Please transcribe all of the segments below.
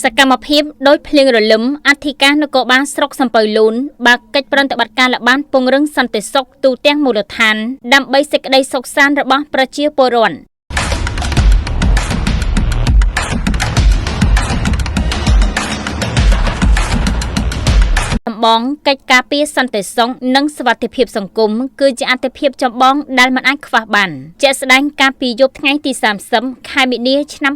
សកម្មភាពដោយភ្លៀងរលឹមអធិការនគរបាលស្រុកសំពៅលូនបើកកិច្ចប្រតិបត្តិការល្បាតពង្រឹងសន្តិសុខទូទាំងមូលដ្ឋានដើម្បីសេចក្តីសុខសាន្តរបស់ប្រជាពលរដ្ឋ បងកិច្ចការពារសន្តិសុខនិងសុវត្ថិភាពសង្គមគឺជាអាទិភាពចម្បងដែលមិនអាចខ្វះបានជាក់ស្ដែងការពីយប់ថ្ងៃទី 30 ខែមីនា ឆ្នាំ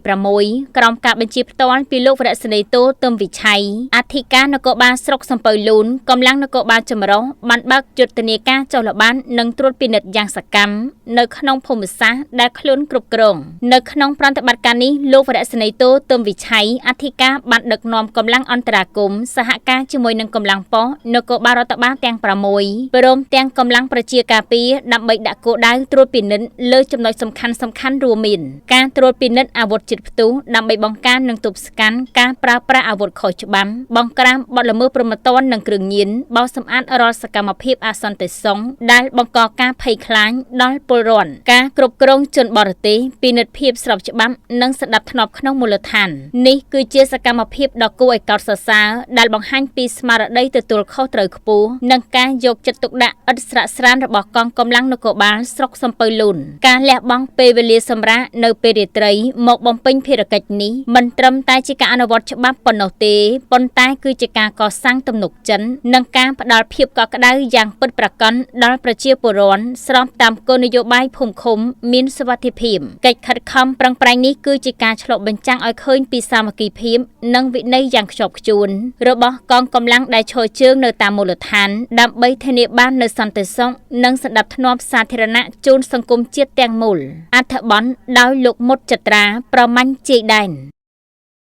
2026 ក្រោមការបញ្ជាផ្ទាល់ពីលោកវរៈសេនីយ៍ ទឹមវិឆ័យ អធិការនគរបាលស្រុកសំពៅលូន កម្លាំងនគរបាលចម្រុះបានបើកយុទ្ធនាការចុះល្បាតនិងត្រួតពិនិត្យយ៉ាងសកម្មនៅក្នុងភូមិសាស្ត្រដែលខ្លួនគ្រប់គ្រងនៅក្នុងប្រតិបត្តិការនេះលោកវរៈសេនីយ៍ ទឹមវិឆ័យ អធិការបានដឹកនាំកម្លាំងអន្តរាគមន៍សហការជាមួយនឹងកម្លាំងប៉ុស្តិ៍នគរបាលរដ្ឋបាលទាំង 6 ព្រមទាំងកម្លាំងប្រជាការពារដើម្បីដាក់គោលដៅត្រួតពិនិត្យលើចំណុចសំខាន់ៗរួមមានការត្រួតពិនិត្យអាវុធជាតិផ្ទុះដើម្បីបង្ការនិងទប់ស្កាត់ការប្រើប្រាស់អាវុធខុសច្បាប់បង្ក្រាបបទល្មើសព្រហ្មទណ្ឌនិងគ្រឿងញៀនបោសសម្អាតរាល់សកម្មភាពអសន្តិសុខដែលបង្កការភ័យខ្លាចដល់ពលរដ្ឋការគ្រប់គ្រងជនបរទេសពិនិត្យភាពស្របច្បាប់និងសណ្ដាប់ធ្នាប់ក្នុងមូលដ្ឋាននេះគឺជាសកម្មភាពដ៏គួរឲ្យកោតសរសើរដែលបង្ហាញពីស្មារតីទទួលខុសត្រូវខ្ពស់និងការយកចិត្តទុកដាក់ឥតស្រាកស្រានរបស់កងកម្លាំងនគរបាលស្រុកសំពៅលូនការលះបង់ពេលវេលាសម្រាកនៅពេលរាត្រីមកបំពេញភារកិច្ចនេះមិនត្រឹមតែជាការអនុវត្តច្បាប់ប៉ុណ្ណោះទេប៉ុន្តែគឺជាការកសាងទំនុកចិត្តនិងការផ្ដល់ភាពកក់ក្ដៅយ៉ាងពិតប្រាកដដល់ប្រជាពលរដ្ឋស្របតាមគោលនយោបាយភូមិឃុំមានសុវត្ថិភាពកិច្ចខិតខំប្រឹងប្រែងនេះគឺជាការឆ្លុះបញ្ចាំងឲ្យឃើញពីសាមគ្គីភាពនិងវិន័យយ៉ាងខ្ជាប់ខ្ជួនរបស់កងកម្លាំងដែលឈរជើងនៅតាមមូលដ្ឋានដើម្បីធានាបាននូវសន្តិសុខនិងសណ្ដាប់ធ្នាប់សាធារណៈជូនសង្គមជាតិទាំងមូលអត្ថបទដោយលោកមុតចត្រាប្រមាញ់ជាយដែន